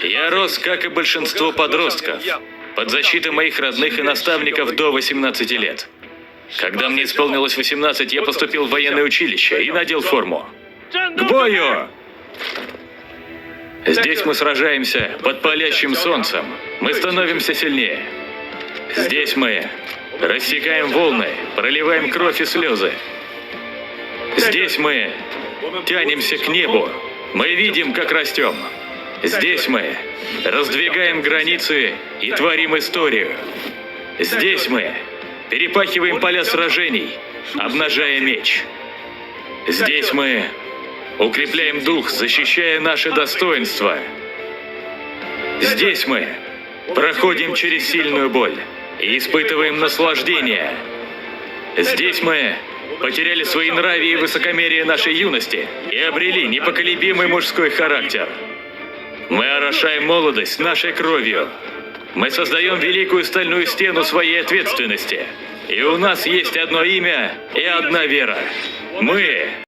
Я рос, как и большинство подростков, под защитой моих родных и наставников до 18 лет. Когда мне исполнилось 18, я поступил в военное училище и надел форму. К бою! Здесь мы сражаемся под палящим солнцем. Мы становимся сильнее. Здесь мы рассекаем волны, проливаем кровь и слезы. Здесь мы тянемся к небу. Мы видим, как растем. Здесь мы раздвигаем границы и творим историю. Здесь мы перепахиваем поля сражений, обнажая меч. Здесь мы укрепляем дух, защищая наше достоинство. Здесь мы проходим через сильную боль и испытываем наслаждение. Здесь мы потеряли свои нравы и высокомерие нашей юности и обрели непоколебимый мужской характер. Мы орошаем молодость нашей кровью. Мы создаем великую стальную стену своей ответственности. И у нас есть одно имя и одна вера. Мы